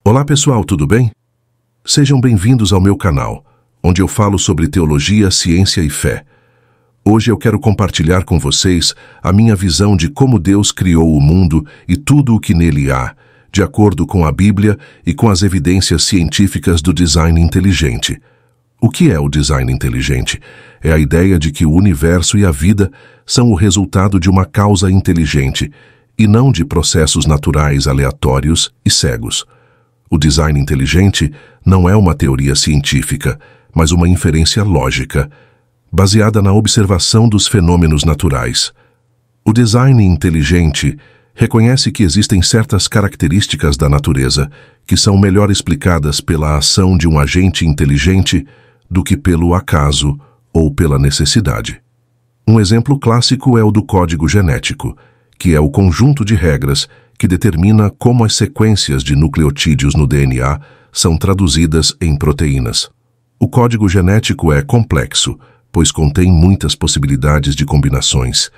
Olá pessoal, tudo bem? Sejam bem-vindos ao meu canal, onde eu falo sobre teologia, ciência e fé. Hoje eu quero compartilhar com vocês a minha visão de como Deus criou o mundo e tudo o que nele há, de acordo com a Bíblia e com as evidências científicas do design inteligente. O que é o design inteligente? É a ideia de que o universo e a vida são o resultado de uma causa inteligente, e não de processos naturais aleatórios e cegos. O design inteligente não é uma teoria científica, mas uma inferência lógica, baseada na observação dos fenômenos naturais. O design inteligente reconhece que existem certas características da natureza que são melhor explicadas pela ação de um agente inteligente do que pelo acaso ou pela necessidade. Um exemplo clássico é o do código genético, que é o conjunto de regras que determina como as sequências de nucleotídeos no DNA são traduzidas em proteínas. O código genético é complexo, pois contém muitas possibilidades de combinações,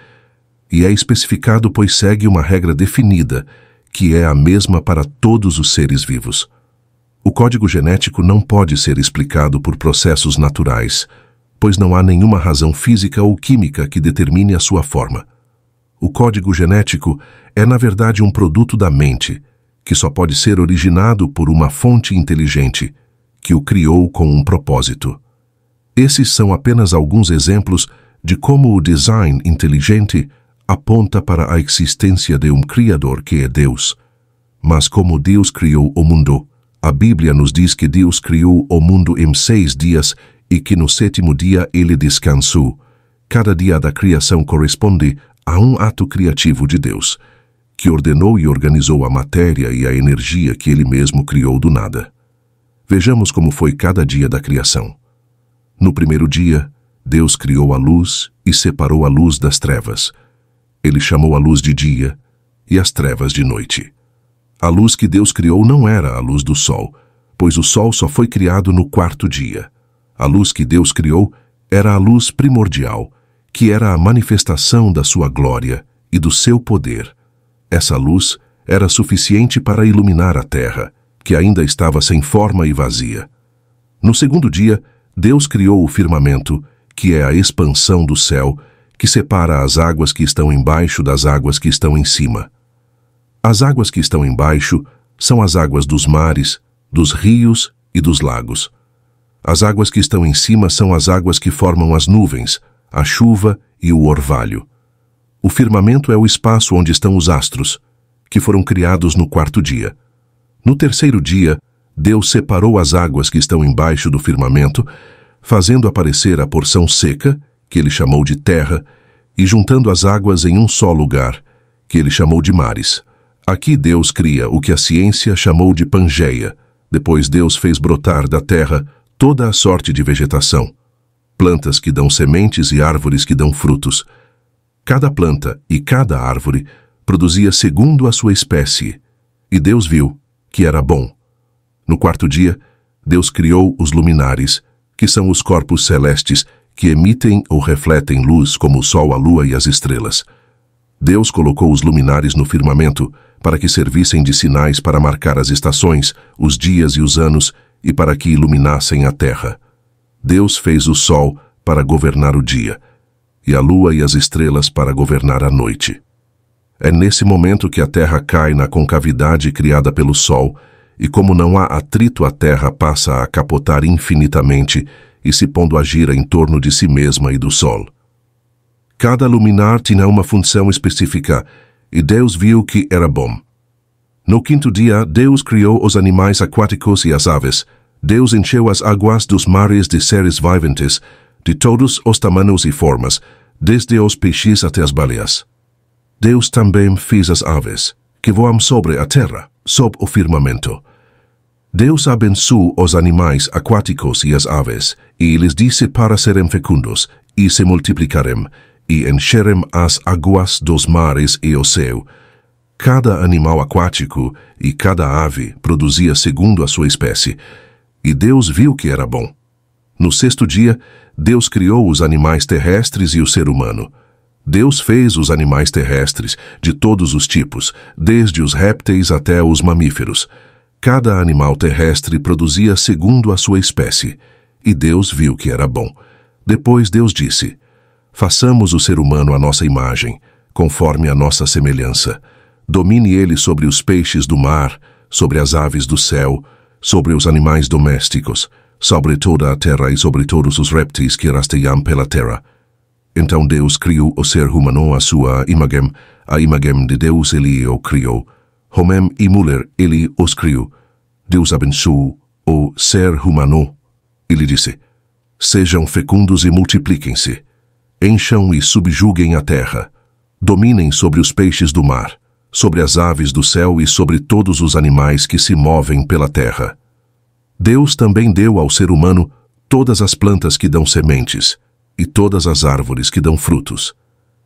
e é especificado pois segue uma regra definida, que é a mesma para todos os seres vivos. O código genético não pode ser explicado por processos naturais, pois não há nenhuma razão física ou química que determine a sua forma. O código genético é, na verdade, um produto da mente, que só pode ser originado por uma fonte inteligente, que o criou com um propósito. Esses são apenas alguns exemplos de como o design inteligente aponta para a existência de um Criador que é Deus. Mas como Deus criou o mundo, a Bíblia nos diz que Deus criou o mundo em 6 dias e que no 7º dia ele descansou. Cada dia da criação corresponde a um ato criativo de Deus, que ordenou e organizou a matéria e a energia que ele mesmo criou do nada. Vejamos como foi cada dia da criação. No primeiro dia, Deus criou a luz e separou a luz das trevas. Ele chamou a luz de dia e as trevas de noite. A luz que Deus criou não era a luz do sol, pois o sol só foi criado no 4º dia. A luz que Deus criou era a luz primordial, que era a manifestação da sua glória e do seu poder. Essa luz era suficiente para iluminar a terra, que ainda estava sem forma e vazia. No 2º dia, Deus criou o firmamento, que é a expansão do céu, que separa as águas que estão embaixo das águas que estão em cima. As águas que estão embaixo são as águas dos mares, dos rios e dos lagos. As águas que estão em cima são as águas que formam as nuvens, a chuva e o orvalho. O firmamento é o espaço onde estão os astros, que foram criados no 4º dia. No 3º dia, Deus separou as águas que estão embaixo do firmamento, fazendo aparecer a porção seca, que ele chamou de terra, e juntando as águas em um só lugar, que ele chamou de mares. Aqui Deus cria o que a ciência chamou de Pangeia. Depois Deus fez brotar da terra toda a sorte de vegetação, plantas que dão sementes e árvores que dão frutos. Cada planta e cada árvore produzia segundo a sua espécie, e Deus viu que era bom. No 4º dia, Deus criou os luminares, que são os corpos celestes que emitem ou refletem luz como o sol, a lua e as estrelas. Deus colocou os luminares no firmamento para que servissem de sinais para marcar as estações, os dias e os anos, e para que iluminassem a terra. Deus fez o sol para governar o dia, e a lua e as estrelas para governar a noite. É nesse momento que a terra cai na concavidade criada pelo sol, e como não há atrito, a terra passa a capotar infinitamente e se pondo a girar em torno de si mesma e do sol. Cada luminar tinha uma função específica, e Deus viu que era bom. No 5º dia, Deus criou os animais aquáticos e as aves. Deus encheu as águas dos mares de seres viventes, de todos os tamanhos e formas, desde os peixes até as baleias. Deus também fez as aves, que voam sobre a terra, sob o firmamento. Deus abençoou os animais aquáticos e as aves, e lhes disse para serem fecundos, e se multiplicarem, e encherem as águas dos mares e o céu. Cada animal aquático e cada ave produzia segundo a sua espécie, e Deus viu que era bom. No 6º dia, Deus criou os animais terrestres e o ser humano. Deus fez os animais terrestres de todos os tipos, desde os répteis até os mamíferos. Cada animal terrestre produzia segundo a sua espécie, e Deus viu que era bom. Depois Deus disse: façamos o ser humano à nossa imagem, conforme a nossa semelhança. Domine ele sobre os peixes do mar, sobre as aves do céu, sobre os animais domésticos, sobre toda a terra e sobre todos os répteis que rasteiam pela terra. Então Deus criou o ser humano à sua imagem, a imagem de Deus ele o criou. Homem e mulher ele os criou. Deus abençoou o ser humano. Ele disse: sejam fecundos e multipliquem-se. Encham e subjuguem a terra. Dominem sobre os peixes do mar, sobre as aves do céu e sobre todos os animais que se movem pela terra. Deus também deu ao ser humano todas as plantas que dão sementes e todas as árvores que dão frutos,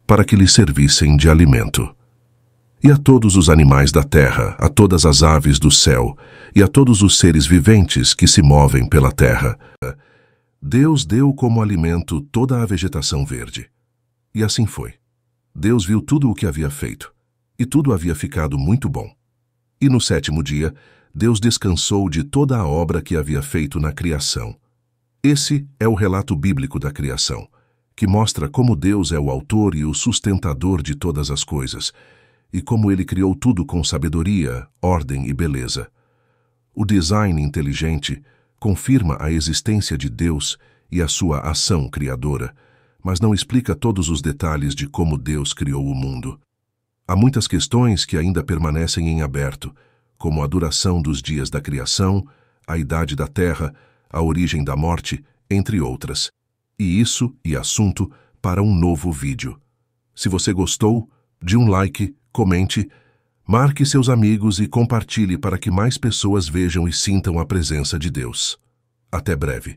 para que lhe servissem de alimento. E a todos os animais da terra, a todas as aves do céu e a todos os seres viventes que se movem pela terra, Deus deu como alimento toda a vegetação verde. E assim foi. Deus viu tudo o que havia feito, e tudo havia ficado muito bom. E no 7º dia, Deus descansou de toda a obra que havia feito na criação. Esse é o relato bíblico da criação, que mostra como Deus é o autor e o sustentador de todas as coisas, e como ele criou tudo com sabedoria, ordem e beleza. O design inteligente confirma a existência de Deus e a sua ação criadora, mas não explica todos os detalhes de como Deus criou o mundo. Há muitas questões que ainda permanecem em aberto, como a duração dos dias da criação, a idade da terra, a origem da morte, entre outras. E isso e assunto para um novo vídeo. Se você gostou, dê um like, comente, marque seus amigos e compartilhe para que mais pessoas vejam e sintam a presença de Deus. Até breve.